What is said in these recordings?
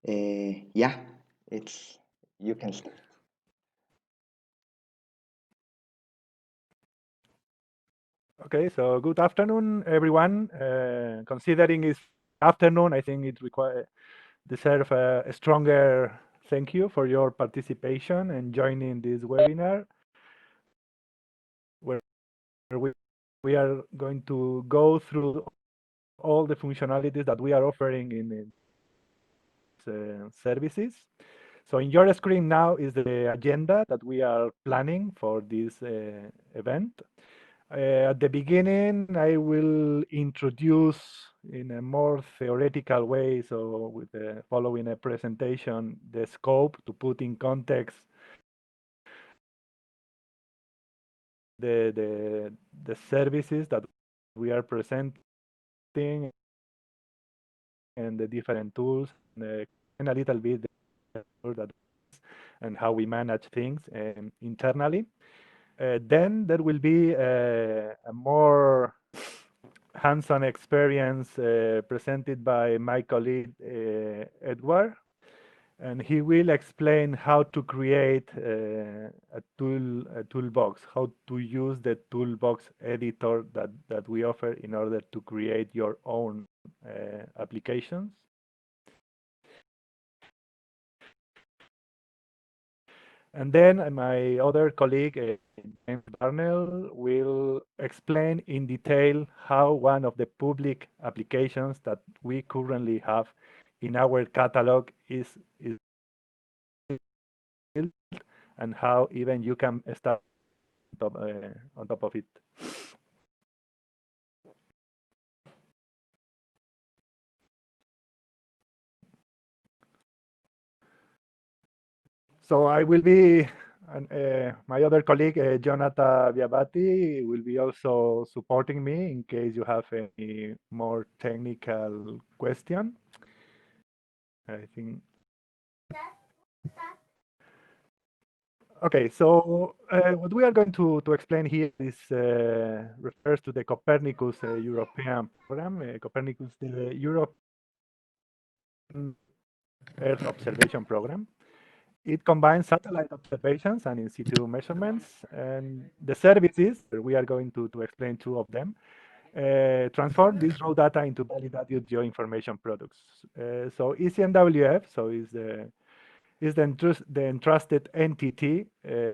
Yeah, you can start. Okay, so good afternoon, everyone. Considering it's afternoon, I think it deserves a stronger thank you for your participation and joining this webinar, where we are going to go through all the functionalities that we are offering in services. So in your screen now is the agenda that we are planning for this event. At the beginning, I will introduce in a more theoretical way, so with following a presentation, the scope to put in context the services that we are presenting and the different tools, and a little bit that and how we manage things internally. Then there will be a more hands-on experience presented by my colleague Edward, and he will explain how to create a toolbox, how to use the toolbox editor that we offer in order to create your own applications. And then my other colleague, James Barnell, will explain in detail how one of the public applications that we currently have in our catalog is built and how even you can start on top of it. So I will be, my other colleague, Jonathan Viabati, will be also supporting me in case you have any more technical question. I think. Okay, so what we are going to explain here is refers to the Copernicus European program, Copernicus, the European Earth Observation Program. It combines satellite observations and in situ measurements, and the services, we are going to explain two of them, transform this raw data into validated geoinformation products. So ECMWF, so is the entrusted entity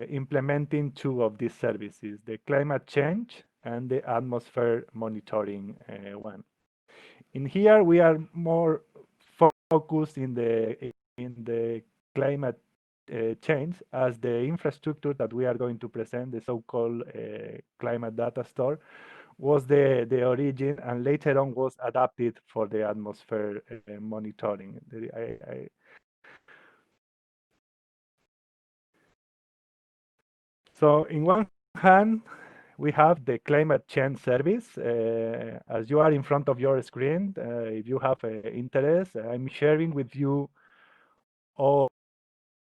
implementing two of these services, the climate change and the atmosphere monitoring one. In here, we are more focused in the climate change, as the infrastructure that we are going to present, the so-called climate data store, was the origin, and later on was adapted for the atmosphere monitoring. So in one hand, we have the climate change service. As you are in front of your screen, if you have interest, I'm sharing with you all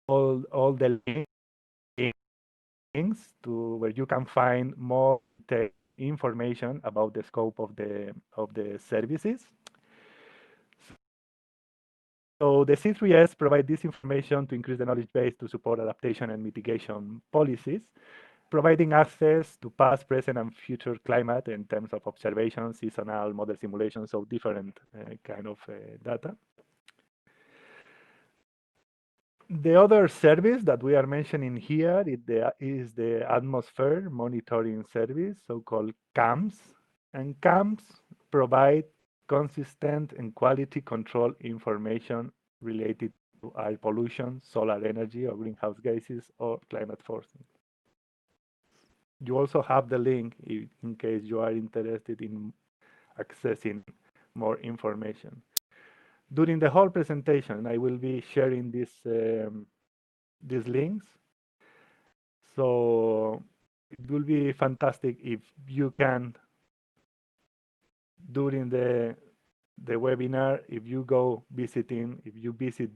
the links to where you can find more information about the scope of the services. So the C3S provide this information to increase the knowledge base to support adaptation and mitigation policies, providing access to past, present, and future climate in terms of observation, seasonal, model simulation, so different kind of data. The other service that we are mentioning here is the atmosphere monitoring service, so-called CAMS. And CAMS provide consistent and quality control information related to air pollution, solar energy, or greenhouse gases, or climate forcing. You also have the link in case you are interested in accessing more information. During the whole presentation, I will be sharing these links. So it will be fantastic if you can, during the webinar, if you visit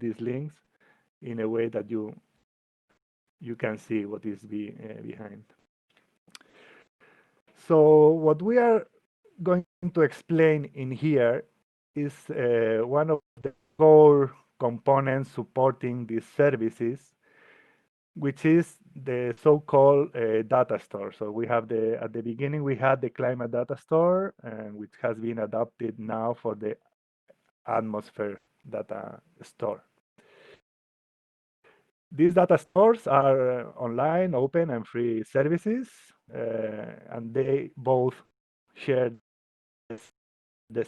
these links in a way that you can see what is behind. So what we are going to explain in here is one of the core components supporting these services, which is the so-called data store. So we have at the beginning, we had the climate data store, which has been adopted now for the atmosphere data store. These data stores are online, open, and free services, and they both share the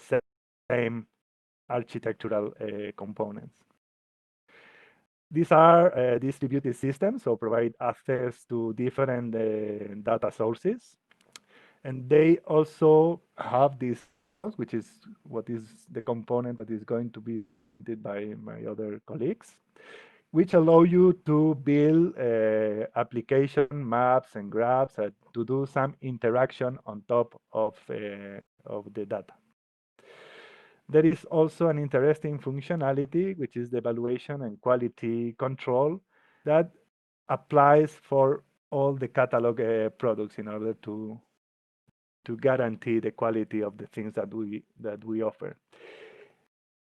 same architectural components. These are distributed systems, so provide access to different data sources. And they also have this, which is what is the component that is going to be did by my other colleagues, which allow you to build application maps and graphs to do some interaction on top of the data. There is also an interesting functionality, which is the evaluation and quality control that applies for all the catalog products in order to guarantee the quality of the things that we offer.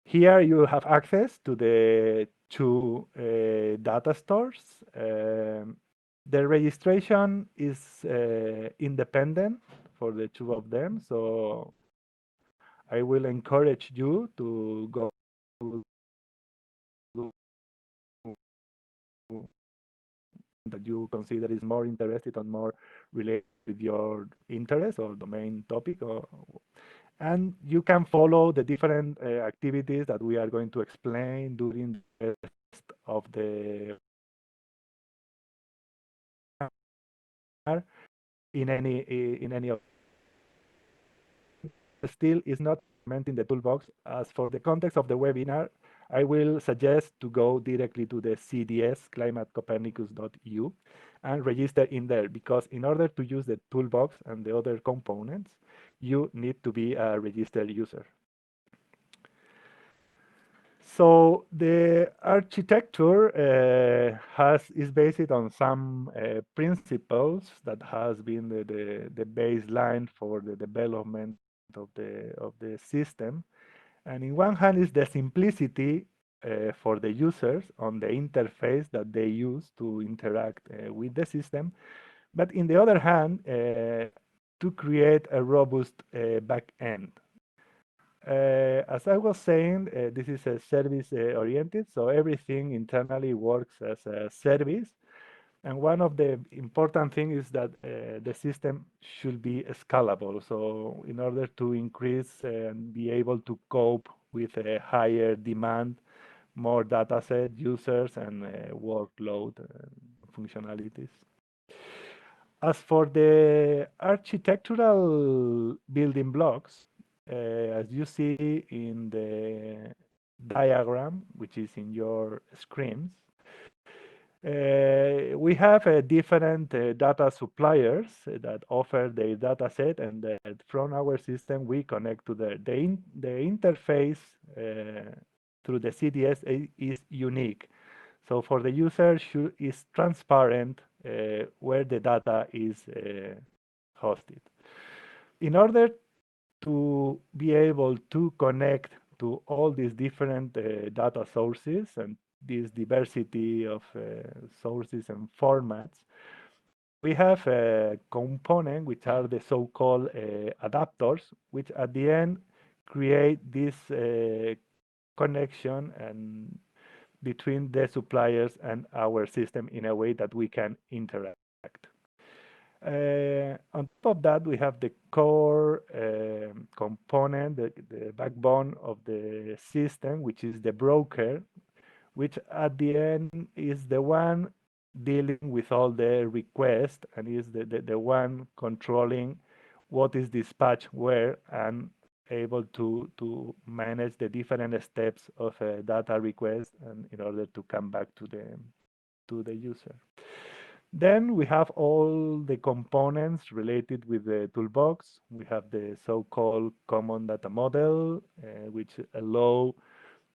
Here you have access to the two data stores. The registration is independent for the two of them, so I will encourage you to go that you consider is more interested or more related with your interest or domain topic, and you can follow the different activities that we are going to explain during the rest of the in any of still is not implementing the toolbox. As for the context of the webinar, I will suggest to go directly to the CDS climatecopernicus.eu and register in there, because in order to use the toolbox and the other components, you need to be a registered user. So the architecture is based on some principles that has been the baseline for the development of the system. And in one hand is the simplicity for the users on the interface that they use to interact with the system. But in the other hand, to create a robust back end. As I was saying, this is a service oriented, so everything internally works as a service. And one of the important things is that the system should be scalable. So in order to increase and be able to cope with a higher demand, more data set, users, and workload functionalities. As for the architectural building blocks, as you see in the diagram, which is in your screens, we have different data suppliers that offer their data set, and that from our system we connect to the interface through the CDS is unique. So for the user, is transparent where the data is hosted. In order to be able to connect to all these different data sources and this diversity of sources and formats, we have a component which are the so-called adapters, which at the end create this connection and between the suppliers and our system in a way that we can interact. On top of that, we have the core component, the backbone of the system, which is the broker, which at the end is the one dealing with all the requests and is the one controlling what is dispatched where and able to manage the different steps of a data request and in order to come back to the user. Then we have all the components related with the toolbox. We have the so-called common data model, which allow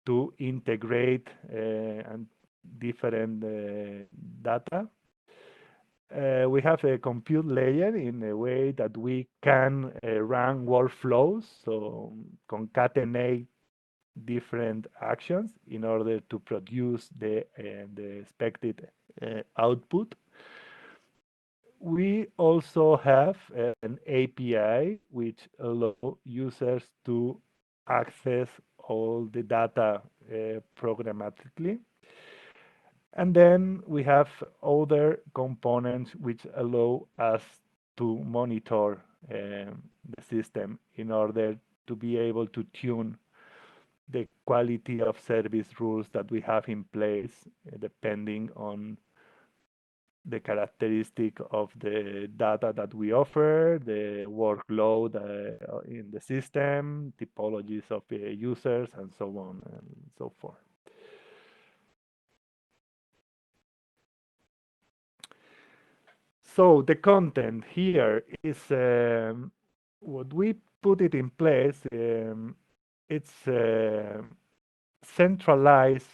to integrate and different data. We have a compute layer in a way that we can run workflows, so concatenate different actions in order to produce the expected output. We also have an API which allow users to access all the data programmatically. And then we have other components which allow us to monitor the system in order to be able to tune the quality of service rules that we have in place, depending on the characteristic of the data that we offer, the workload in the system, typologies of users, and so on and so forth. So the content here is what we put it in place. It's a centralized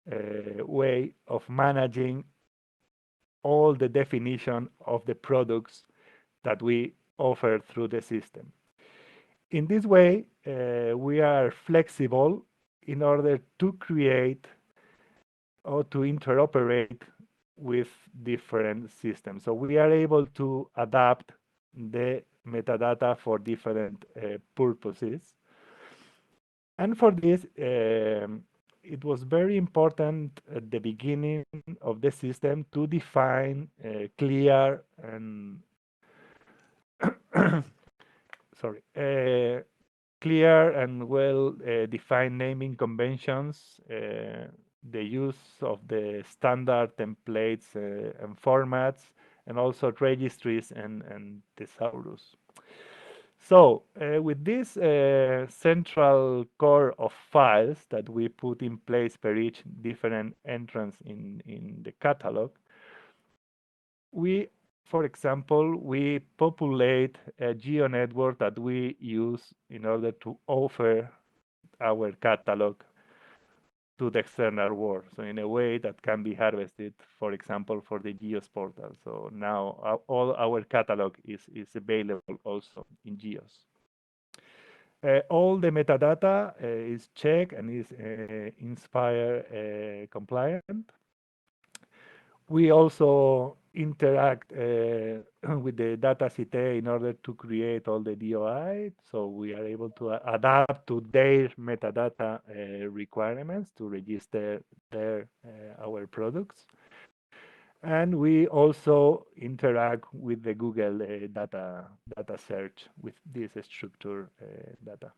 way of managing all the definition of the products that we offer through the system. In this way, we are flexible in order to create or to interoperate with different systems. So we are able to adapt the metadata for different purposes. And for this, it was very important at the beginning of the system to define clear and sorry, clear and well defined naming conventions, the use of the standard templates and formats, and also registries and thesaurus. So with this central core of files that we put in place per each different entrance in the catalog, we, for example, we populate a geo network that we use in order to offer our catalog to the external world. So in a way that can be harvested, for example, for the Geos portal. So now all our catalog is available also in Geos. All the metadata is checked and is Inspire compliant. We also interact with the dataset in order to create all the DOI, so we are able to adapt to their metadata requirements to register our products. And we also interact with the Google data search with this structured data.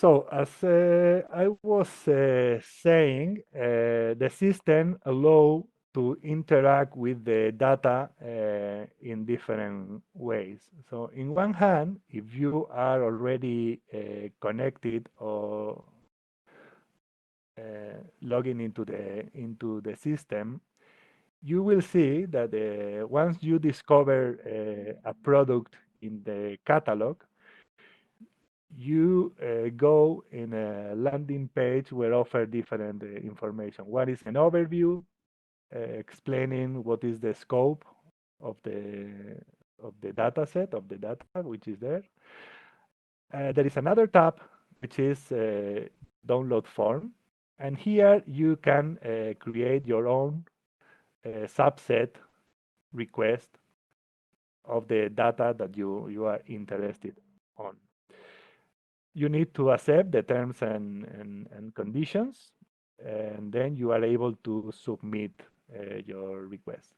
So as I was saying, the system allows to interact with the data in different ways. So in one hand, if you are already connected or logging into the system, you will see that once you discover a product in the catalog, you go in a landing page where offer different information. One is an overview explaining what is the scope of the data set of the data which is there. There is another tab which is download form, and here you can create your own subset request of the data that you are interested on. You need to accept the terms and conditions, and then you are able to submit your request.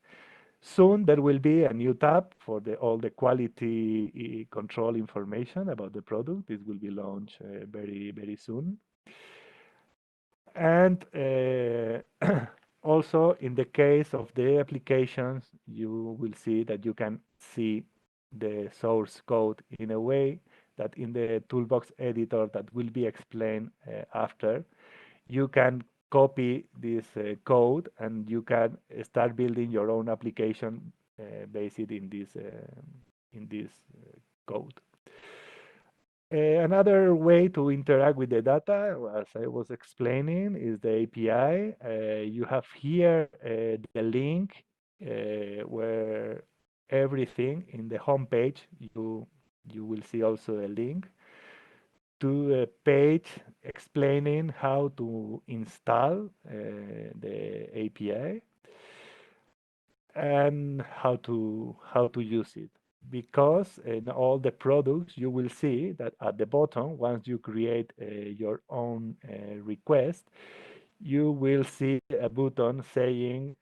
Soon there will be a new tab for all the quality control information about the product. This will be launched very soon. And also in the case of the applications, you will see that you can see the source code in a way that in the Toolbox editor that will be explained after, you can copy this code and you can start building your own application based in this code. Another way to interact with the data, as I was explaining, is the API. You have here the link where everything in the home page. You will see also a link to a page explaining how to install the API and how to use it. Because in all the products, you will see that at the bottom, once you create your own request, you will see a button saying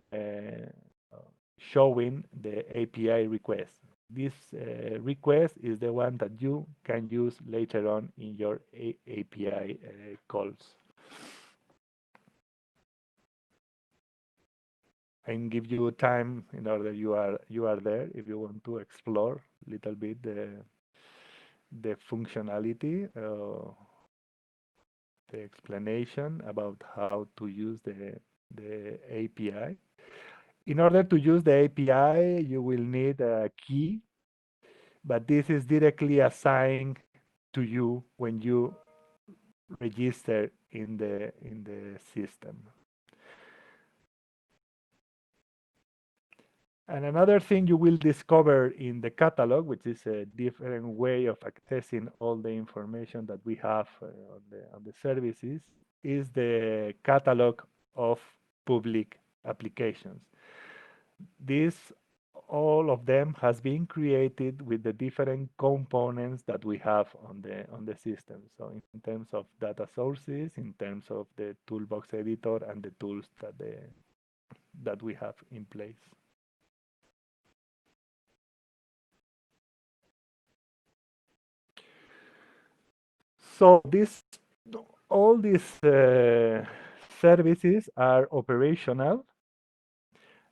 showing the API request. This request is the one that you can use later on in your API calls. And give you time in order you are there if you want to explore a little bit the functionality, the explanation about how to use the API. In order to use the API, you will need a key, but this is directly assigned to you when you register in the system. And another thing you will discover in the catalog, which is a different way of accessing all the information that we have on the services, is the catalog of public applications. This, all of them has been created with the different components that we have on the system. So in terms of data sources, in terms of the toolbox editor and the tools that we have in place. So all these services are operational.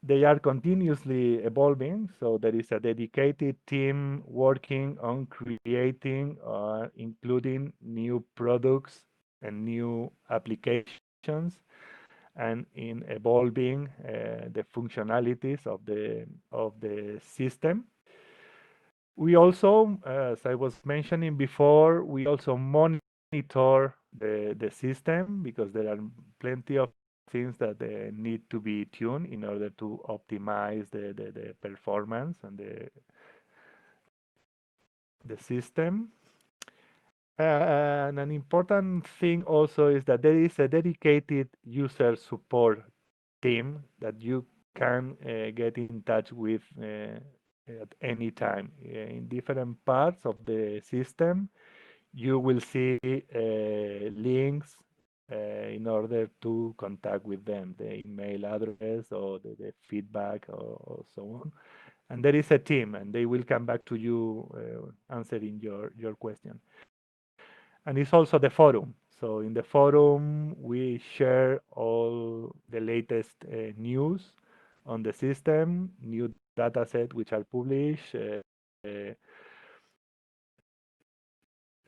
They are continuously evolving. So there is a dedicated team working on creating or including new products and new applications, and in evolving the functionalities of the system. We also, as I was mentioning before, we also monitor the system, because there are plenty of things that need to be tuned in order to optimize the performance and the system. And an important thing also is that there is a dedicated user support team that you can get in touch with at any time. In different parts of the system, you will see links in order to contact with them, the email address or the feedback or so on. And there is a team, and they will come back to you answering your question. And it's also the forum. So in the forum, we share all the latest news on the system, new data set which are published,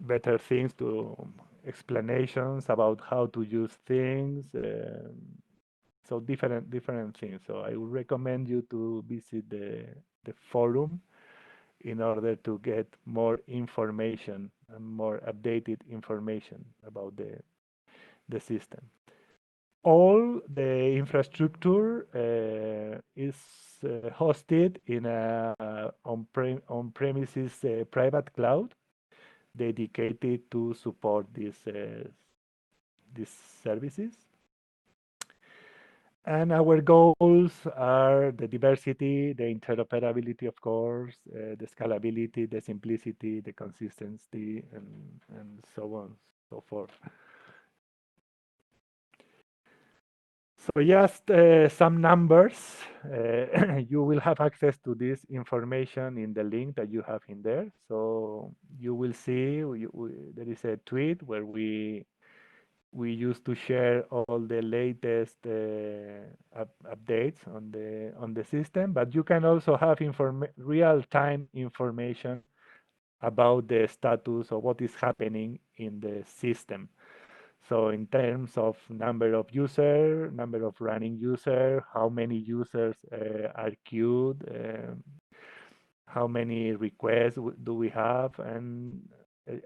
better things to explanations about how to use things. So different things. So I would recommend you to visit the forum in order to get more information and more updated information about the system. All the infrastructure is hosted in a on-premises private cloud dedicated to support these services. And our goals are the diversity, the interoperability, of course, the scalability, the simplicity, the consistency, and so on, so forth. So just some numbers. You will have access to this information in the link that you have in there. So you will see there is a tweet where we used to share all the latest updates on the system, but you can also have real-time information about the status of what is happening in the system. So in terms of number of users, number of running users, how many users are queued, how many requests do we have, and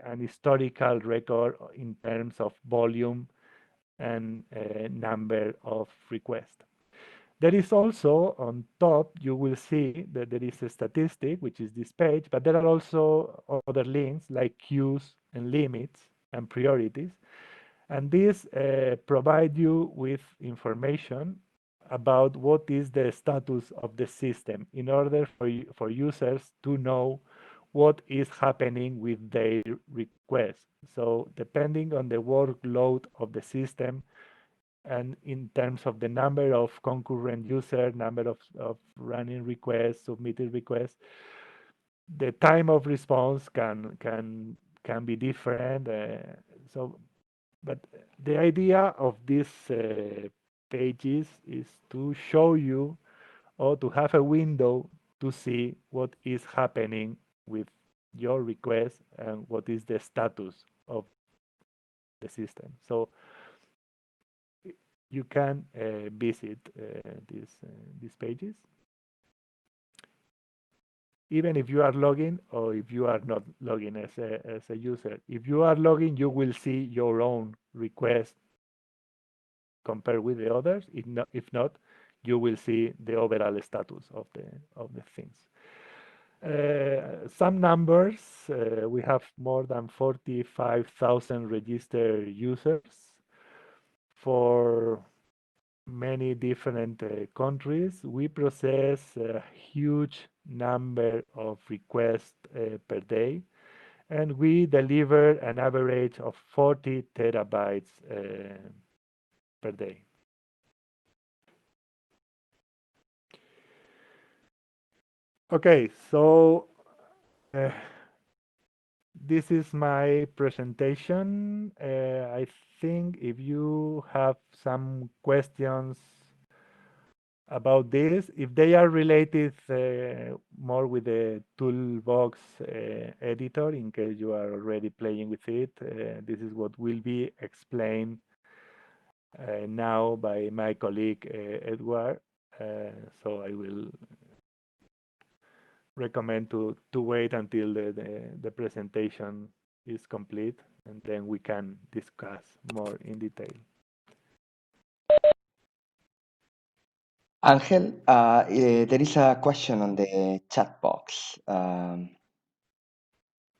an historical record in terms of volume and number of requests. There is also on top, you will see that there is a statistic, which is this page, but there are also other links like queues and limits and priorities. And these provide you with information about what is the status of the system in order for users to know what is happening with their request. So depending on the workload of the system, and in terms of the number of concurrent users, number of running requests, submitted requests, the time of response can be different. But the idea of these pages is to show you or to have a window to see what is happening with your request and what is the status of the system. So you can visit these pages, even if you are logging or if you are not logging as a user. If you are logging, you will see your own request compared with the others. If not, you will see the overall status of the things. Some numbers, we have more than 45,000 registered users for many different countries. We process a huge number of requests per day, and we deliver an average of 40 terabytes per day. Okay, so this is my presentation. I think if you have some questions about this, if they are related more with the Toolbox editor, in case you are already playing with it, this is what will be explained now by my colleague Edward. So I will recommend to wait until the presentation is complete, and then we can discuss more in detail. Angel, there is a question on the chat box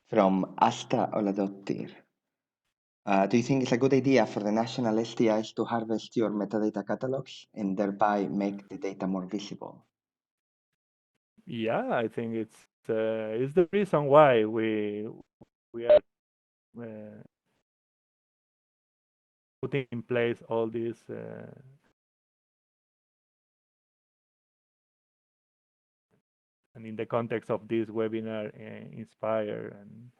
from Asta Oladottir. Do you think it's a good idea for the national STIs to harvest your metadata catalogs and thereby make the data more visible? Yeah, I think it's the reason why we are putting in place all these and in the context of this webinar, Inspire, and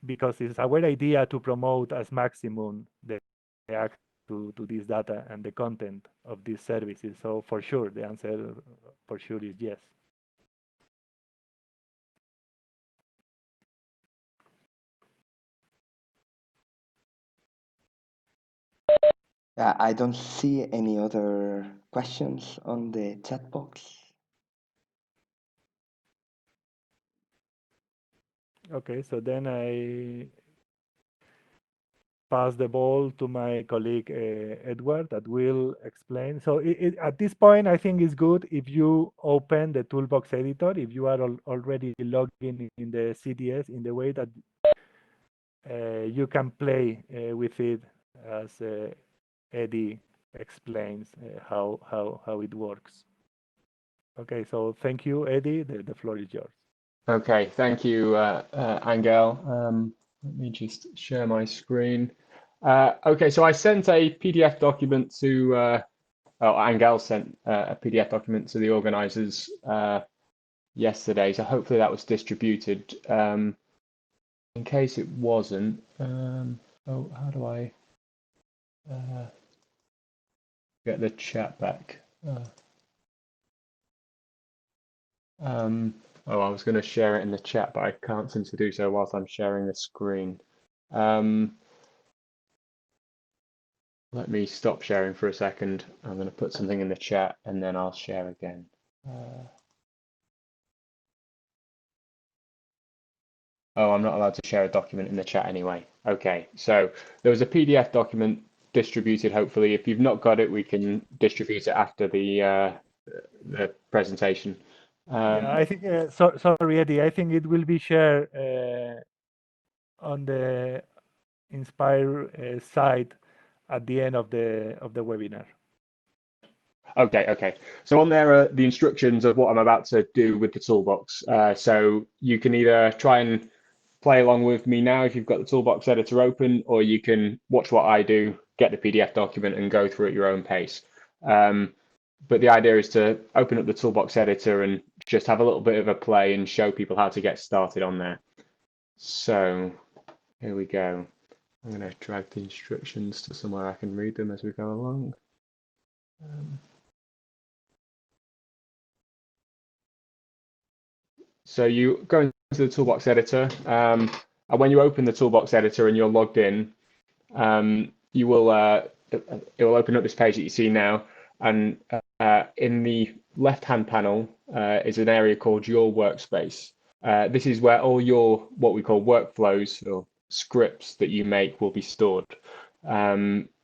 because it's our idea to promote as maximum the access to this data and the content of these services. So for sure, the answer for sure is yes. I don't see any other questions on the chat box. Okay, so then I pass the ball to my colleague Edward that will explain. So at this point, I think it's good if you open the Toolbox editor, if you are already logged in the CDS, in the way that you can play with it as Eddie explains how it works. Okay, so thank you, Eddie. The floor is yours. Okay, thank you, Angel. Let me just share my screen. Okay, so I sent a PDF document to, Angel sent a PDF document to the organizers yesterday, so hopefully that was distributed. In case it wasn't, oh, how do I get the chat back? Oh, I was going to share it in the chat, but I can't seem to do so whilst I'm sharing the screen. Let me stop sharing for a second. I'm going to put something in the chat and then I'll share again. Oh, I'm not allowed to share a document in the chat anyway. Okay, so there was a PDF document distributed, hopefully. If you've not got it, we can distribute it after the presentation. Yeah, I think, sorry, Eddie, I think it will be shared on the Inspire site at the end of the webinar. Okay. So on there are the instructions of what I'm about to do with the toolbox. So you can either try and play along with me now if you've got the toolbox editor open, or you can watch what I do, get the PDF document and go through at your own pace. But the idea is to open up the toolbox editor and just have a little bit of a play and show people how to get started on there. So here we go. I'm going to drag the instructions to somewhere I can read them as we go along. So you go into the toolbox editor, and when you open the toolbox editor and you're logged in, you will it will open up this page that you see now, and in the left-hand panel is an area called Your Workspace. This is where all your what we call workflows or scripts that you make will be stored.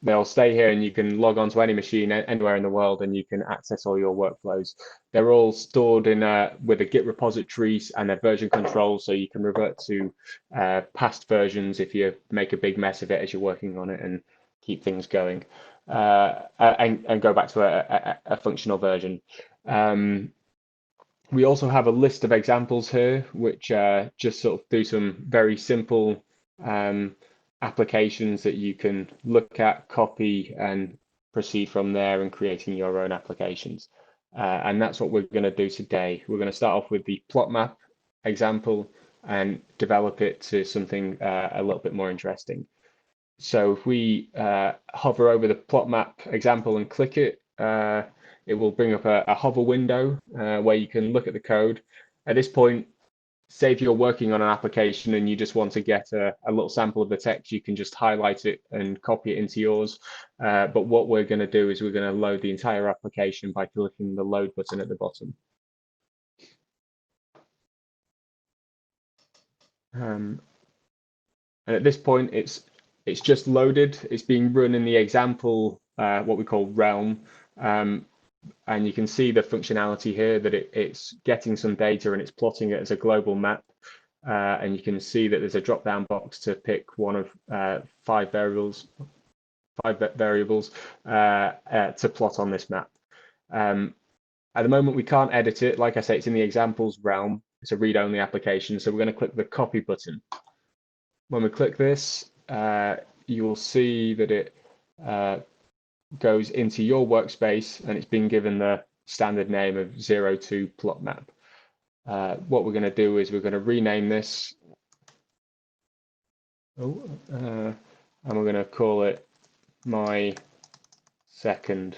They'll stay here and you can log on to any machine anywhere in the world and you can access all your workflows. They're all stored in with a Git repositories and a version control, so you can revert to past versions if you make a big mess of it as you're working on it and keep things going, and go back to a functional version. We also have a list of examples here, which just sort of do some very simple applications that you can look at, copy, and proceed from there and creating your own applications. And that's what we're going to do today. We're going to start off with the plot map example and develop it to something a little bit more interesting. So if we hover over the plot map example and click it, it will bring up a hover window where you can look at the code. At this point, say if you're working on an application and you just want to get a little sample of the text, you can just highlight it and copy it into yours. But what we're going to do is we're going to load the entire application by clicking the load button at the bottom. And at this point, it's just loaded. It's being run in the example, what we call realm. And you can see the functionality here that it's getting some data and it's plotting it as a global map. And you can see that there's a drop-down box to pick one of five variables to plot on this map. At the moment, we can't edit it. Like I say, it's in the examples realm. It's a read-only application. So we're going to click the copy button. When we click this, you will see that it goes into your workspace and it's been given the standard name of 02 plot map. What we're going to do is we're going to rename this. And we're going to call it my second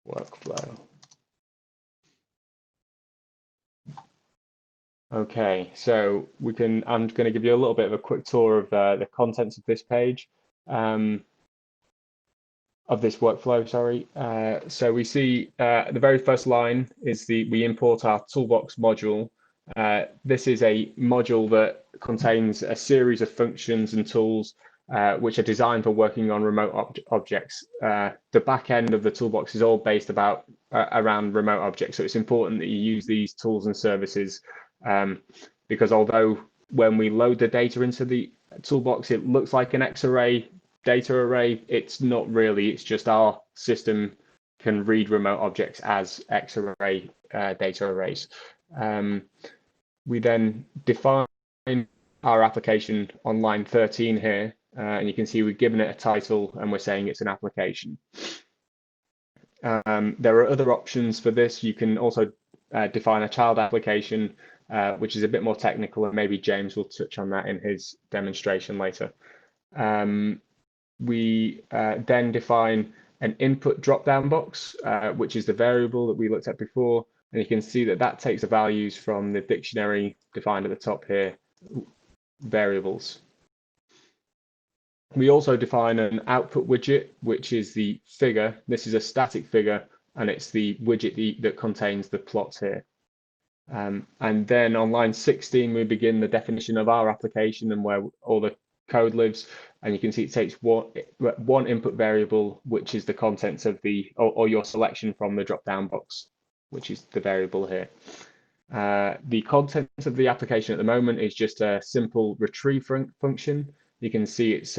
workflow. Okay, so I'm going to give you a little bit of a quick tour of the contents of this page, of this workflow, sorry. So we see the very first line is we import our Toolbox module. This is a module that contains a series of functions and tools which are designed for working on remote objects. The back end of the Toolbox is all based around remote objects, so it's important that you use these tools and services. Because although when we load the data into the toolbox, it looks like an X-array data array, it's not really. It's just our system can read remote objects as X-array data arrays. We then define our application on line 13 here, and you can see we've given it a title and we're saying it's an application. There are other options for this. You can also define a child application, which is a bit more technical, and maybe James will touch on that in his demonstration later. We then define an input drop-down box, which is the variable that we looked at before, and you can see that that takes the values from the dictionary defined at the top here, variables. We also define an output widget, which is the figure. This is a static figure, and it's the widget that contains the plots here. And then on line 16, we begin the definition of our application and where all the code lives, and you can see it takes one input variable, which is the contents of the or your selection from the drop-down box, which is the variable here. The contents of the application at the moment is just a simple retrieve function. You can see it's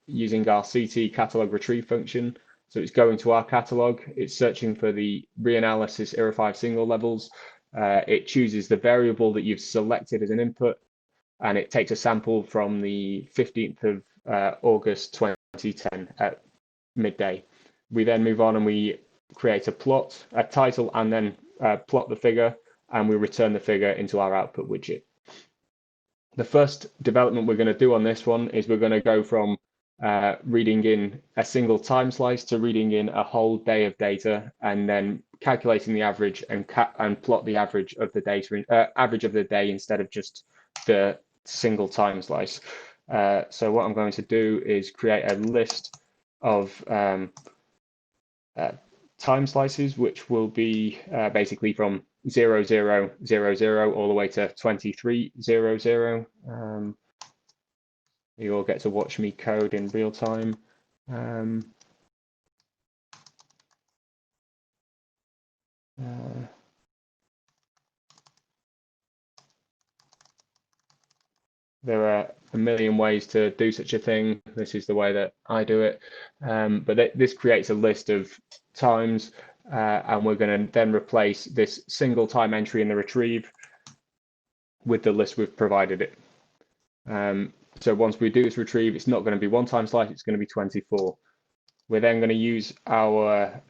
using our CT catalog retrieve function. So it's going to our catalog, it's searching for the reanalysis ERA5 single levels. It chooses the variable that you've selected as an input, and it takes a sample from the 15th of August 2010 at midday. We then move on and we create a plot, a title, and then plot the figure, and we return the figure into our output widget. The first development we're going to do on this one is we're going to go from reading in a single time slice to reading in a whole day of data, and then calculating the average and plot the average of the data, average of the day instead of just the single time slice. So what I'm going to do is create a list of time slices, which will be basically from 0000 all the way to 2300. You all get to watch me code in real time. There are a million ways to do such a thing. This is the way that I do it. But this creates a list of times, and we're going to then replace this single time entry in the retrieve with the list we've provided it. So once we do this retrieve, it's not going to be one time slice, it's going to be 24. We're then going to use our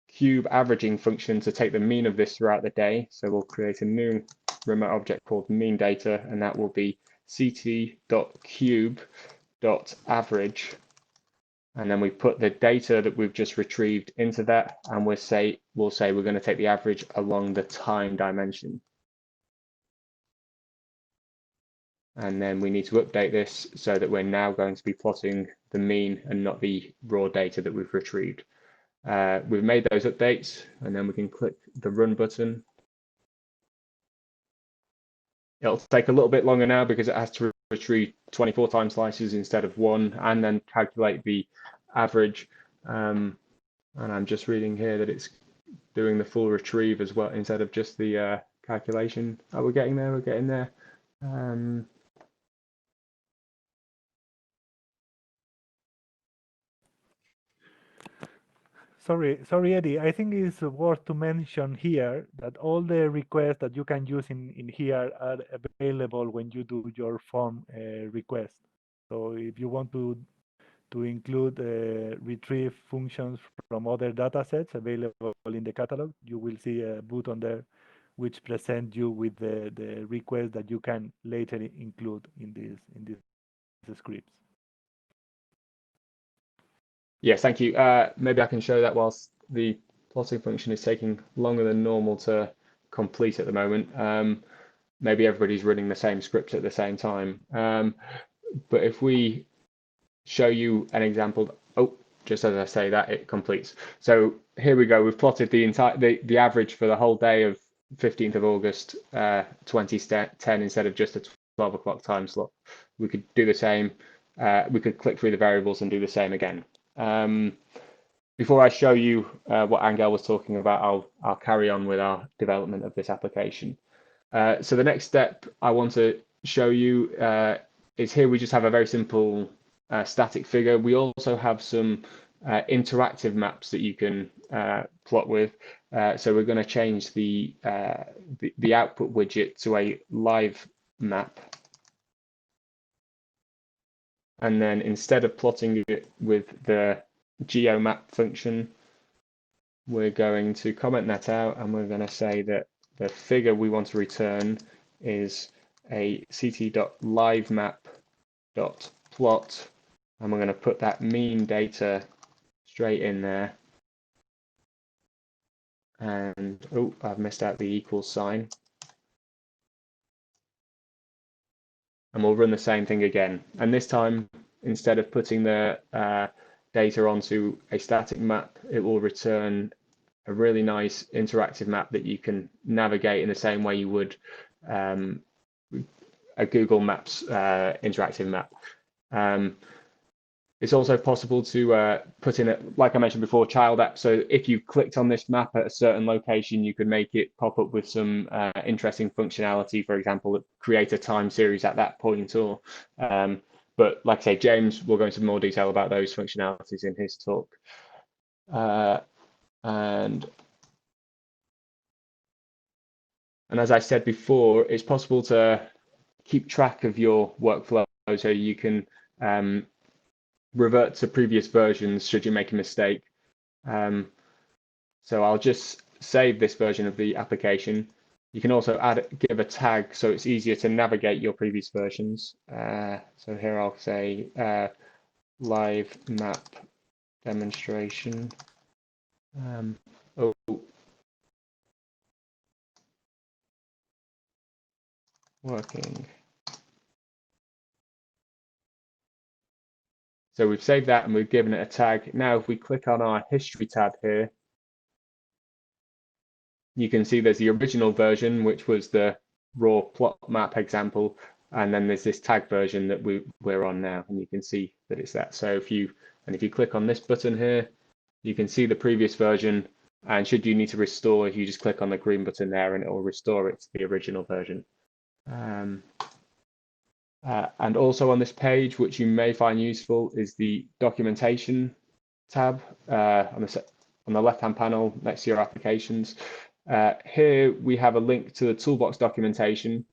cube averaging function to take the mean of this throughout the day. So we'll create a new remote object called mean data, and that will be ct.cube.average. And then we put the data that we've just retrieved into that, and we'll say we're going to take the average along the time dimension. And then we need to update this so that we're now going to be plotting the mean and not the raw data that we've retrieved. We've made those updates, and then we can click the run button. It'll take a little bit longer now because it has to retrieve 24 time slices instead of one, and then calculate the average. And I'm just reading here that it's doing the full retrieve as well instead of just the calculation. Oh, we're getting there, we're getting there. Sorry, Eddie. I think it's worth to mention here that all the requests that you can use in here are available when you do your form request. So if you want to include retrieve functions from other data sets available in the catalog, you will see a button there which presents you with the request that you can later include in these scripts. Yes, thank you. Maybe I can show that whilst the plotting function is taking longer than normal to complete at the moment. Maybe everybody's running the same script at the same time. But if we show you an example, just as I say that, it completes. So here we go. We've plotted the average for the whole day of 15th of August 2010 instead of just a 12 o'clock time slot. We could do the same. We could click through the variables and do the same again. Before I show you what Angel was talking about, I'll carry on with our development of this application. So the next step I want to show you is here we just have a very simple static figure. We also have some interactive maps that you can plot with. So we're going to change the output widget to a live map. And then instead of plotting it with the geomap function, we're going to comment that out, and we're going to say that the figure we want to return is a ct.livemap.plot, and we're going to put that mean data straight in there. And I've missed out the equals sign. And we'll run the same thing again. And this time, instead of putting the data onto a static map, it will return a really nice interactive map that you can navigate in the same way you would a Google Maps interactive map. It's also possible to put in, like I mentioned before, child app. So if you clicked on this map at a certain location, you could make it pop up with some interesting functionality. For example, create a time series at that point. Or, but like I say, James will go into more detail about those functionalities in his talk. And as I said before, it's possible to keep track of your workflow, so you can revert to previous versions should you make a mistake. So I'll just save this version of the application. You can also give a tag so it's easier to navigate your previous versions. So here I'll say live map demonstration. Working. So we've saved that and we've given it a tag. Now, if we click on our history tab here, you can see there's the original version, which was the raw plot map example. And then there's this tag version that we're on now, and you can see that it's that. So if you click on this button here, you can see the previous version. And should you need to restore, you just click on the green button there and it will restore it to the original version. And also on this page, which you may find useful, is the documentation tab on the left-hand panel next to your applications. Here we have a link to the Toolbox documentation.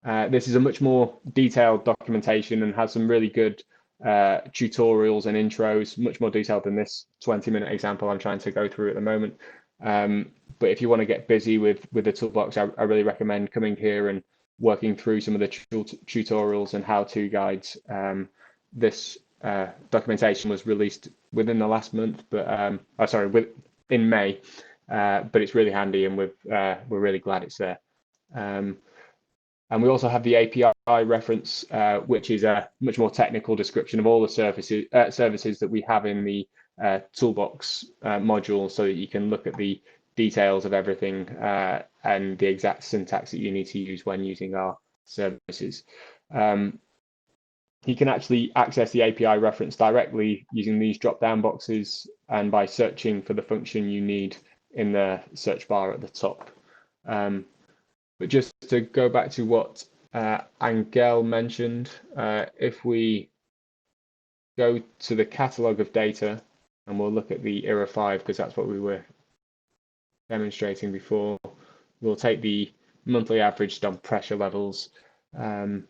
This is a much more detailed documentation and has some really good tutorials and intros, much more detailed than this 20-minute example I'm trying to go through at the moment. But if you want to get busy with the Toolbox, I really recommend coming here and working through some of the tutorials and how-to guides. This documentation was released within the last month, but in May. But it's really handy, and we're really glad it's there. And we also have the API reference, which is a much more technical description of all the services that we have in the Toolbox module, so that you can look at the details of everything and the exact syntax that you need to use when using our services. You can actually access the API reference directly using these drop-down boxes and by searching for the function you need in the search bar at the top. But just to go back to what Angel mentioned, if we go to the catalog of data, and we'll look at the ERA 5 because that's what we were demonstrating before, we'll take the monthly averaged on pressure levels. You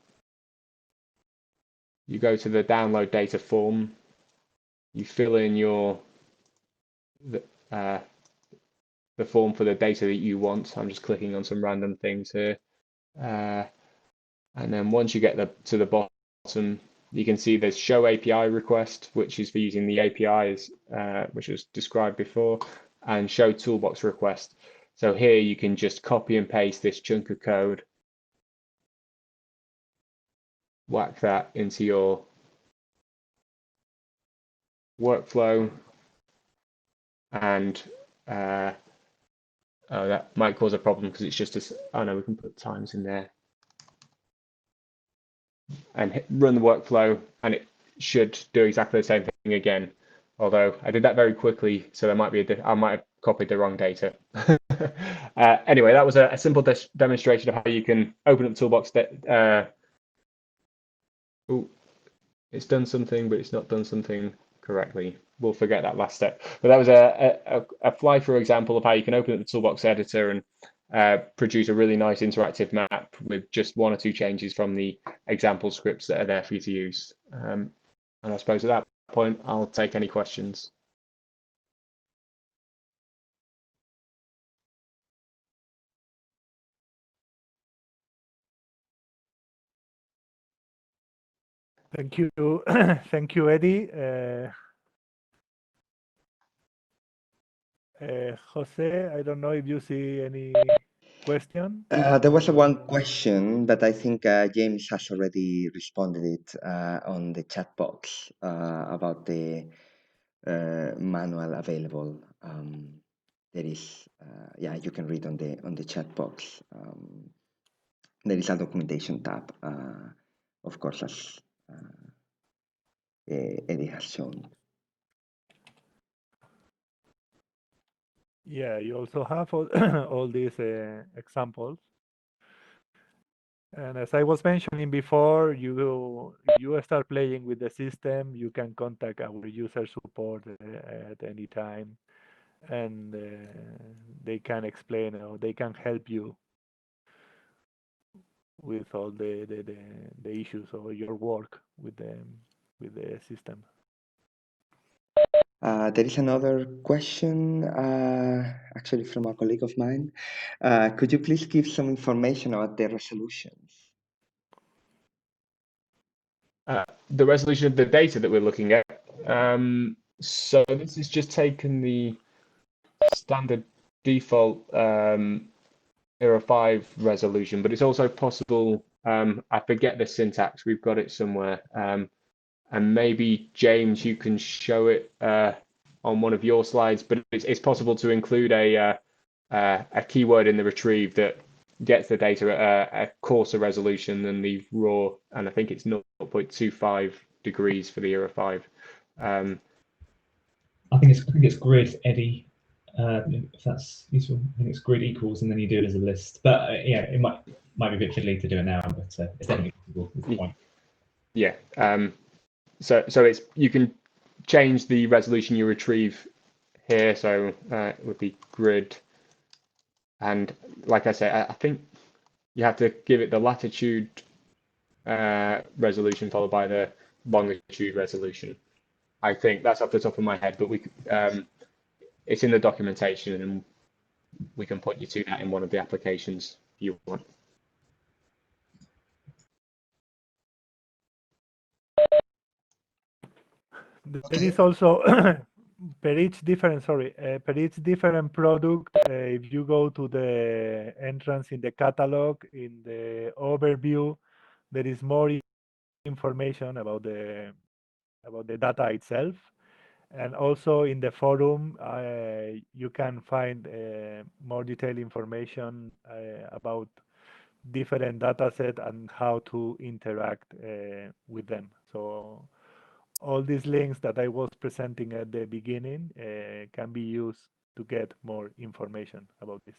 go to the download data form, you fill in the form for the data that you want. I'm just clicking on some random things here. And then once you get to the bottom, you can see there's show API request, which is for using the APIs, which was described before, and show toolbox request. So here you can just copy and paste this chunk of code, whack that into your workflow, and oh, that might cause a problem because it's just oh no, we can put times in there and run the workflow, and it should do exactly the same thing again. Although I did that very quickly, so there might be I might have copied the wrong data. Anyway, that was a simple demonstration of how you can open up Toolbox. It's done something, but it's not done something correctly. We'll forget that last step. But that was a fly-through example of how you can open up the Toolbox editor and produce a really nice interactive map with just one or two changes from the example scripts that are there for you to use. And I suppose at that point, I'll take any questions. Thank you. Thank you, Eddie. Jose, I don't know if you see any question. There was one question, but I think James has already responded it on the chat box about the manual available. There is, yeah, you can read on the chat box. there is a documentation tab, of course, as Eddie has shown. Yeah, you also have all, all these examples. And as I was mentioning before, you start playing with the system. You can contact our user support at any time, and they can explain or they can help you with all the issues or your work with the system. There is another question, actually from a colleague of mine. Could you please give some information about the resolutions? The resolution of the data that we're looking at. So this is just taken the standard default Era 5 resolution, but it's also possible, I forget the syntax, we've got it somewhere, and maybe James, you can show it on one of your slides, but it's possible to include a keyword in the retrieve that gets the data at a coarser resolution than the raw, and I think it's 0.25 degrees for the Era 5. I think it's grid, Eddie. If that's useful, I think it's grid equals, and then you do it as a list. But yeah, it might be a bit fiddly to do it now, but it's definitely possible. Is the point. Yeah. So it's, you can change the resolution you retrieve here. So it would be grid, and like I say, I think you have to give it the latitude resolution followed by the longitude resolution. I think that's off the top of my head, but it's in the documentation, and we can point you to that in one of the applications if you want. There is also per each different product. If you go to the entrance in the catalog, in the overview, there is more information about the data itself, and also in the forum you can find more detailed information about different data set and how to interact with them. So all these links that I was presenting at the beginning can be used to get more information about this.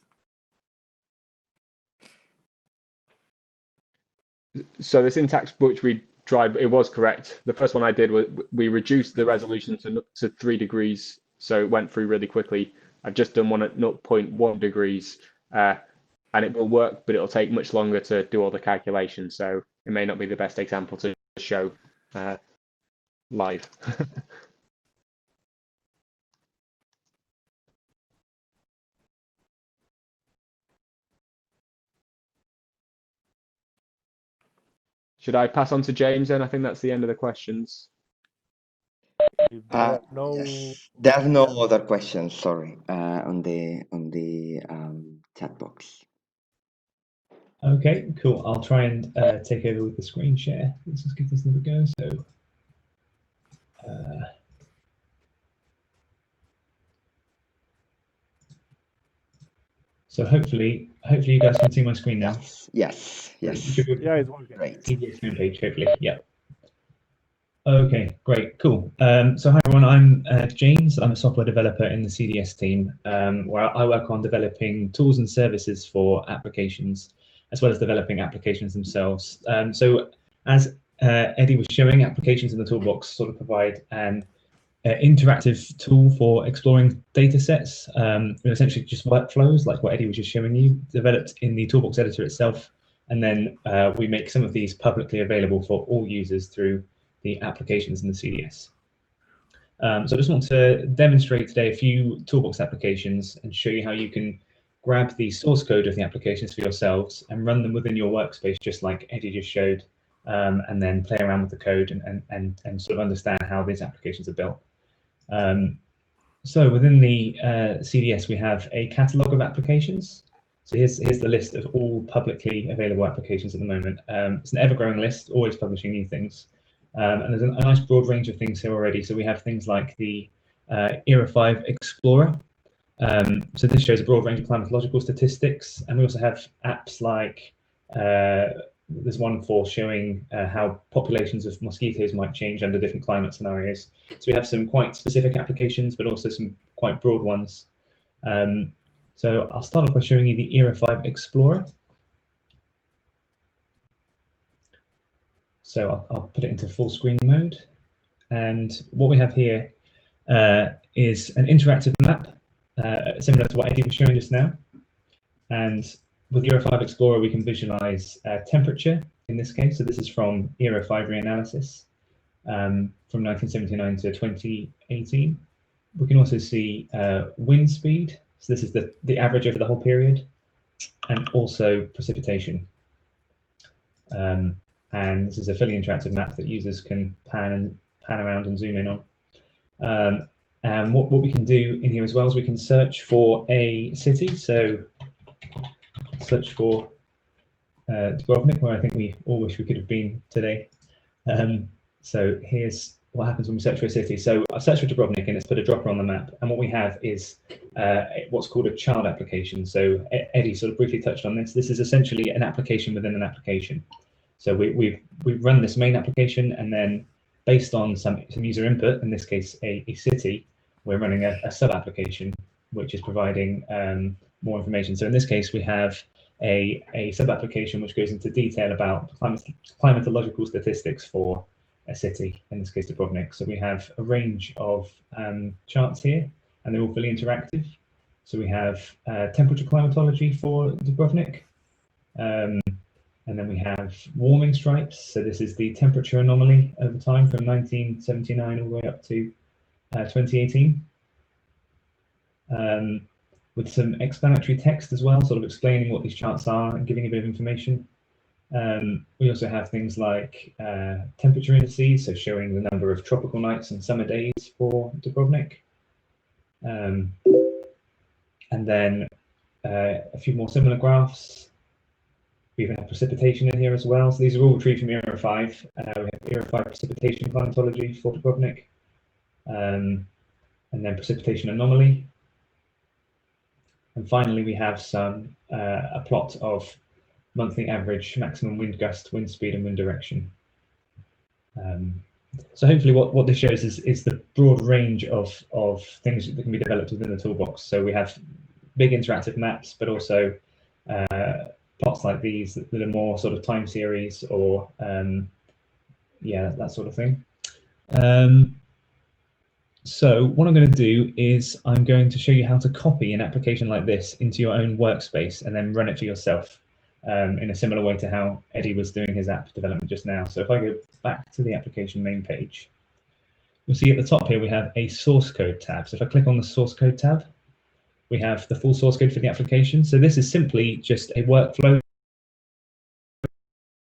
So the syntax which we tried, it was correct. The first one I did was we reduced the resolution to 3 degrees, so it went through really quickly. I've just done one at 0.1 degrees, and it will work, but it'll take much longer to do all the calculations. So it may not be the best example to show live. Should I pass on to James then? I think that's the end of the questions. If there are yes, there are no other questions. Sorry, on the chat box. Okay, cool. I'll try and take over with the screen share. Let's just give this another go. So hopefully you guys can see my screen now. Yes. yeah, it's working. Great. See the screen page, hopefully. Yeah. Okay, great, cool. So hi everyone, I'm James. I'm a software developer in the CDS team, where I work on developing tools and services for applications, as well as developing applications themselves. So as Eddie was showing, applications in the toolbox sort of provide an interactive tool for exploring data sets, essentially just workflows like what Eddie was just showing you, developed in the Toolbox editor itself. And then we make some of these publicly available for all users through the applications in the CDS. So I just want to demonstrate today a few Toolbox applications and show you how you can grab the source code of the applications for yourselves and run them within your workspace, just like Eddie just showed, and then play around with the code and sort of understand how these applications are built. So within the CDS, we have a catalog of applications. So here's the list of all publicly available applications at the moment. It's an ever-growing list, always publishing new things. And there's a nice broad range of things here already. So we have things like the Era 5 Explorer. So this shows a broad range of climatological statistics. And we also have apps like There's one for showing how populations of mosquitoes might change under different climate scenarios. So we have some quite specific applications, but also some quite broad ones. So I'll start off by showing you the Era 5 Explorer. So I'll put it into full screen mode. And what we have here is an interactive map, similar to what Eddie was showing just now. And with Era 5 Explorer, we can visualize temperature in this case. So this is from Era 5 reanalysis from 1979 to 2018. We can also see wind speed. So this is the average over the whole period, and also precipitation. And this is a fully interactive map that users can pan around and zoom in on. And what we can do in here as well is we can search for a city. So search for Dubrovnik, where I think we all wish we could have been today. So here's what happens when we search for a city. So I've searched for Dubrovnik and it's put a dropper on the map. And what we have is what's called a child application. So Eddie sort of briefly touched on this. This is essentially an application within an application. So we've run this main application, and then based on some user input, in this case a city, we're running a sub application which is providing more information. So in this case, we have a sub application which goes into detail about climatological statistics for a city, in this case Dubrovnik. So we have a range of charts here, and they're all fully interactive. So we have temperature climatology for Dubrovnik, and then we have warming stripes. So this is the temperature anomaly over time from 1979 all the way up to 2018. With some explanatory text as well, sort of explaining what these charts are and giving a bit of information. We also have things like temperature indices, so showing the number of tropical nights and summer days for Dubrovnik. And then a few more similar graphs. We even have precipitation in here as well. So these are all retrieved from Era 5. We have Era 5 precipitation climatology for Dubrovnik. And then precipitation anomaly. And finally, we have a plot of monthly average maximum wind gust, wind speed, and wind direction. So hopefully what this shows is the broad range of things that can be developed within the toolbox. So we have big interactive maps, but also plots like these that are more sort of time series or yeah, that sort of thing. So what I'm going to do is I'm going to show you how to copy an application like this into your own workspace and then run it for yourself in a similar way to how Eddie was doing his app development just now. So if I go back to the application main page, you'll see at the top here we have a source code tab. So if I click on the source code tab, we have the full source code for the application. So this is simply just a workflow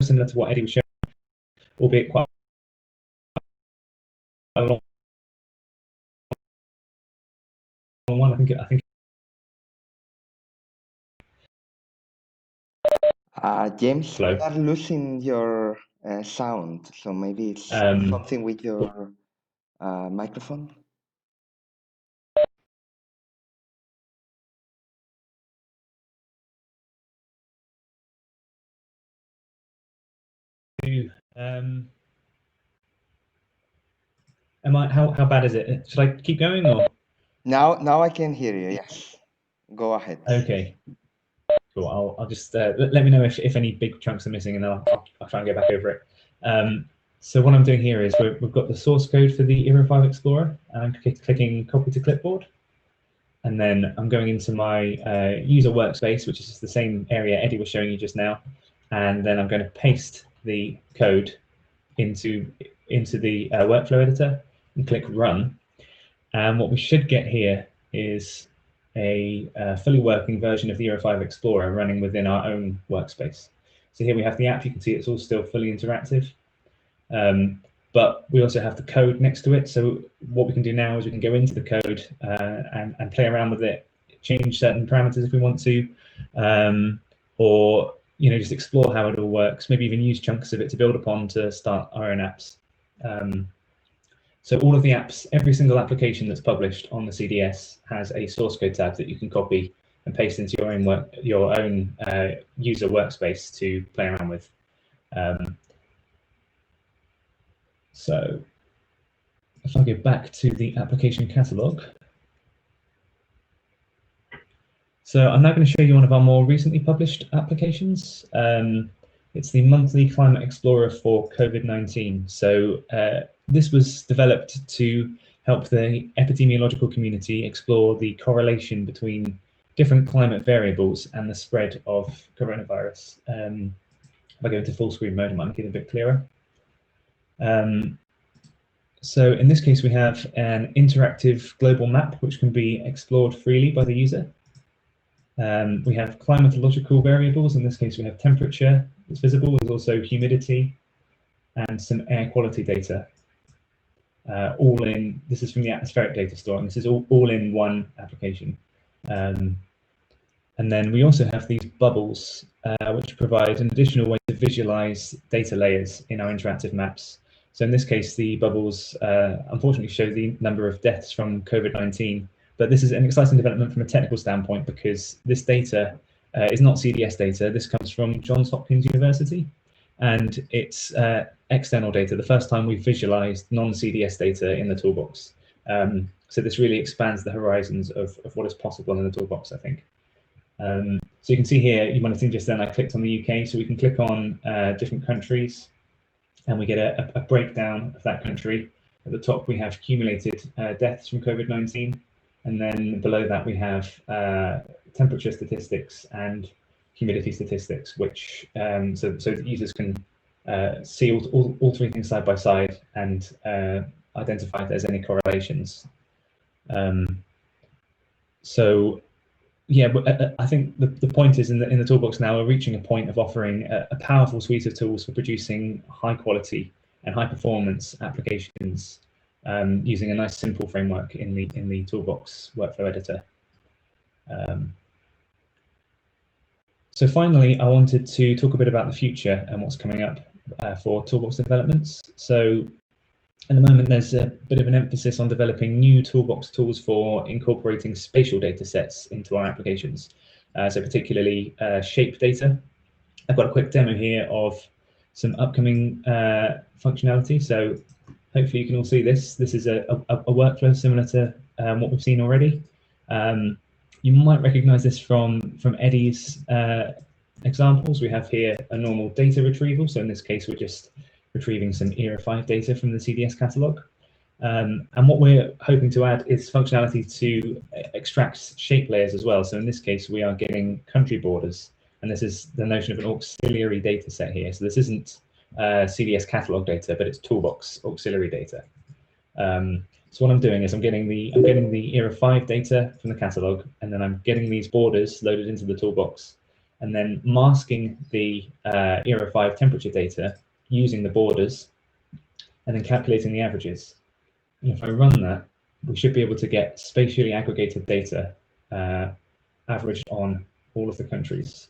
similar to what Eddie was showing, albeit quite a long one. I think. James, Hello. you are losing your sound, so maybe it's something with your microphone. How bad is it? Should I keep going or? Now I can hear you. Yes, go ahead. Okay. Cool. I'll just let me know if any big chunks are missing, and I'll try and go back over it. So what I'm doing here is we've got the source code for the Era 5 Explorer, and I'm clicking copy to clipboard, and then I'm going into my user workspace, which is just the same area Eddie was showing you just now, and then I'm going to paste the code into the workflow editor and click run. And what we should get here is a fully working version of the Era 5 Explorer running within our own workspace. So here we have the app. You can see it's all still fully interactive, but we also have the code next to it. So what we can do now is we can go into the code and play around with it, change certain parameters if we want to, or just explore how it all works, maybe even use chunks of it to build upon to start our own apps. So all of the apps, every single application that's published on the CDS has a source code tab that you can copy and paste into your own user workspace to play around with. So if I go back to the application catalog, so I'm now going to show you one of our more recently published applications. It's the monthly Climate Explorer for COVID-19. So this was developed to help the epidemiological community explore the correlation between different climate variables and the spread of coronavirus. If I go into full screen mode, it might make it a bit clearer. So in this case, we have an interactive global map, which can be explored freely by the user. We have climatological variables. In this case, we have temperature that's visible. There's also humidity and some air quality data. All in, this is from the atmospheric data store, and this is all in one application. And then we also have these bubbles, which provide an additional way to visualize data layers in our interactive maps. So in this case, the bubbles unfortunately show the number of deaths from COVID-19, but this is an exciting development from a technical standpoint because this data is not CDS data. This comes from Johns Hopkins University, and it's external data, the first time we've visualized non-CDS data in the toolbox. So this really expands the horizons of what is possible in the toolbox, I think. So you can see here, you might have seen just then I clicked on the UK, so we can click on different countries and we get a breakdown of that country. At the top, we have accumulated deaths from COVID-19, and then below that we have temperature statistics and humidity statistics, which so that users can see all three things side by side and identify if there's any correlations. So yeah, but I think the point is in the toolbox now we're reaching a point of offering a powerful suite of tools for producing high quality and high performance applications using a nice simple framework in the toolbox workflow editor. So finally, I wanted to talk a bit about the future and what's coming up for toolbox developments. So at the moment, there's a bit of an emphasis on developing new toolbox tools for incorporating spatial data sets into our applications. So particularly shape data. I've got a quick demo here of some upcoming functionality. So hopefully you can all see this. This is a workflow similar to what we've seen already. You might recognize this from Eddie's examples. We have here a normal data retrieval. So in this case, we're just retrieving some ERA 5 data from the CDS catalog. And what we're hoping to add is functionality to extract shape layers as well. So in this case, we are getting country borders. And this is the notion of an auxiliary data set here. So this isn't CDS catalog data, but it's toolbox auxiliary data. So what I'm doing is I'm getting the ERA 5 data from the catalog, and then I'm getting these borders loaded into the toolbox, and then masking the ERA 5 temperature data using the borders, and then calculating the averages. And if I run that, we should be able to get spatially aggregated data averaged on all of the countries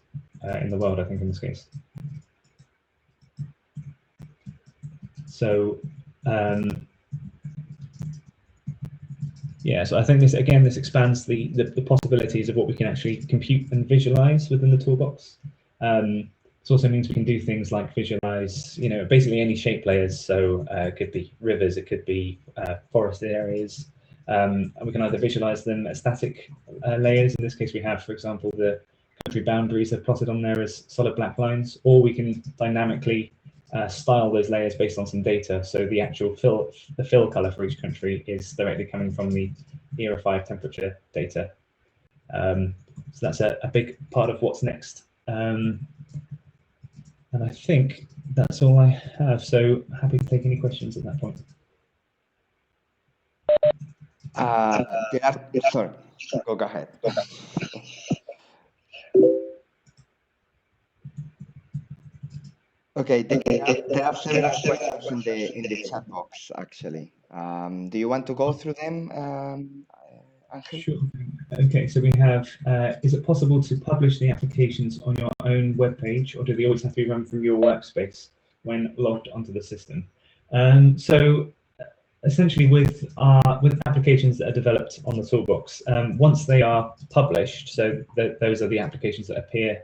in the world, I think in this case. So yeah, so I think this expands the possibilities of what we can actually compute and visualize within the toolbox. This also means we can do things like visualize, basically any shape layers. So it could be rivers, it could be forest areas, and we can either visualize them as static layers. In this case, we have, for example, the country boundaries are plotted on there as solid black lines, or we can dynamically style those layers based on some data. So the actual fill color for each country is directly coming from the ERA 5 temperature data. So that's a big part of what's next. And I think that's all I have. So happy to take any questions at that point. Sorry, go ahead. Okay, there are several questions in the chat box, actually. Do you want to go through them, Angel? Sure. Okay, so we have, is it possible to publish the applications on your own web page, or do they always have to be run from your workspace when logged onto the system? So essentially with applications that are developed on the toolbox, once they are published, so those are the applications that appear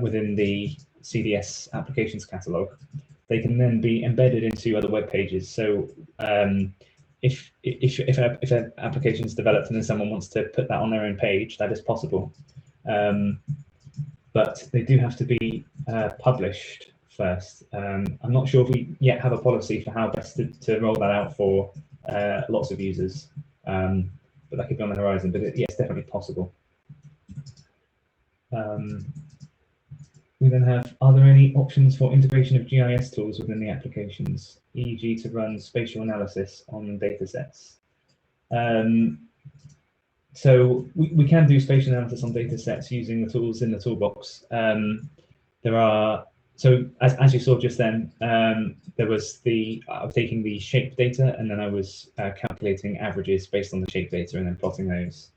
within the CDS applications catalog, they can then be embedded into other web pages. So if an application is developed and then someone wants to put that on their own page, that is possible. But they do have to be published first. I'm not sure if we yet have a policy for how best to roll that out for lots of users, but that could be on the horizon. But yes, definitely possible. We then have, are there any options for integration of GIS tools within the applications, e.g. to run spatial analysis on data sets? So we can do spatial analysis on data sets using the tools in the toolbox. There are, so as you saw just then, there was I was taking the shape data and then I was calculating averages based on the shape data and then plotting those.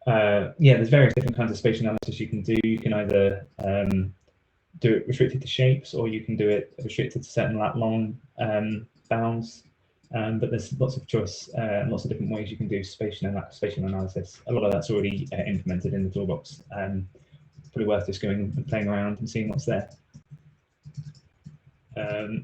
Yeah, there's various different kinds of spatial analysis you can do. You can either do it restricted to shapes, or you can do it restricted to certain long bounds. But there's lots of choice, lots of different ways you can do spatial analysis. A lot of that's already implemented in the toolbox. Pretty worth just going and playing around and seeing what's there. And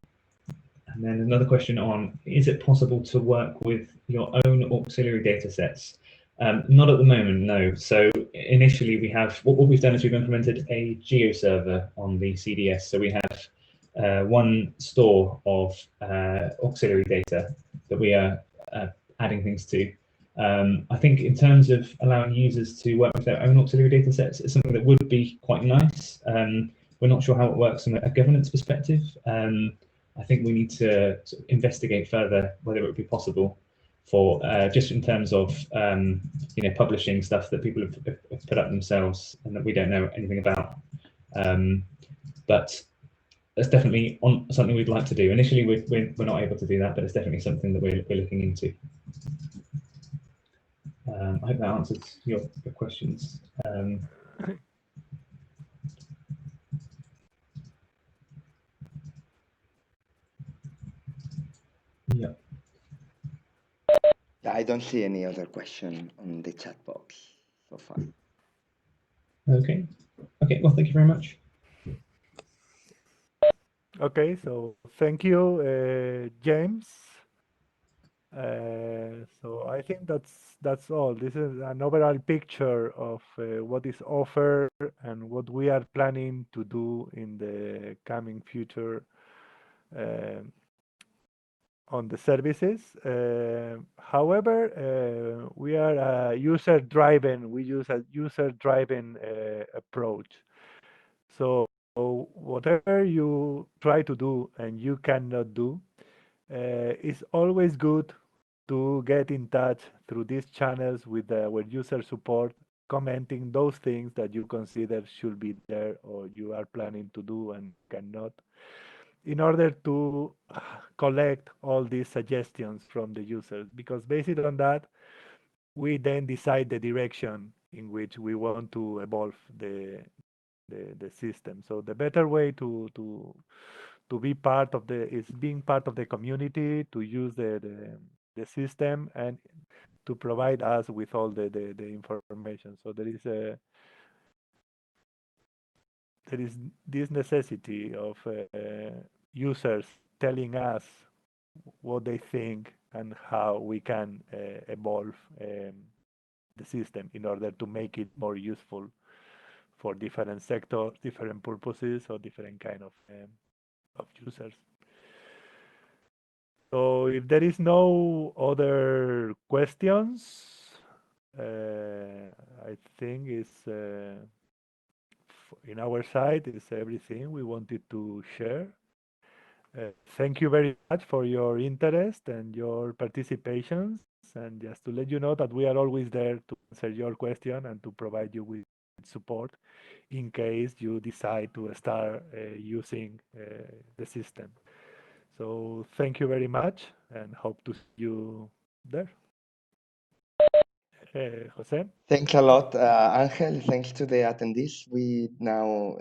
then another question on, is it possible to work with your own auxiliary data sets? Not at the moment, no. So initially we have, what we've done is we've implemented a geo server on the CDS. So we have one store of auxiliary data that we are adding things to. I think in terms of allowing users to work with their own auxiliary data sets, it's something that would be quite nice. We're not sure how it works from a governance perspective. I think we need to sort of investigate further whether it would be possible for just in terms of publishing stuff that people have put up themselves and that we don't know anything about. But that's definitely something we'd like to do. Initially, we're not able to do that, but it's definitely something that we're looking into. I hope that answers your questions. Yeah. Yeah, I don't see any other question on the chat box so far. Okay. Okay. Well, thank you very much. Okay, so thank you, James. So I think that's all. This is an overall picture of what is offered and what we are planning to do in the coming future on the services. However, we are user-driven. We use a user-driven approach. So whatever you try to do and you cannot do, it's always good to get in touch through these channels with our user support, commenting those things that you consider should be there or you are planning to do and cannot, in order to collect all these suggestions from the users. Because based on that, we then decide the direction in which we want to evolve the system. So the better way to be part of being part of the community, to use the system and to provide us with all the information. So there is this necessity of users telling us what they think and how we can evolve the system in order to make it more useful for different sectors, different purposes, or different kind of users. So if there is no other questions, I think it's in our side is everything we wanted to share. Thank you very much for your interest and your participations. And just to let you know that we are always there to answer your question and to provide you with support in case you decide to start using the system. So thank you very much and hope to see you there. Jose? Thanks a lot, Angel. Thanks to the attendees. We now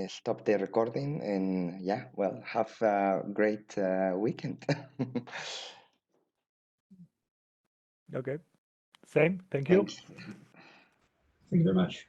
stop the recording and yeah, well, have a great weekend. Okay. Same. Thank you. Thanks. Thank you very much.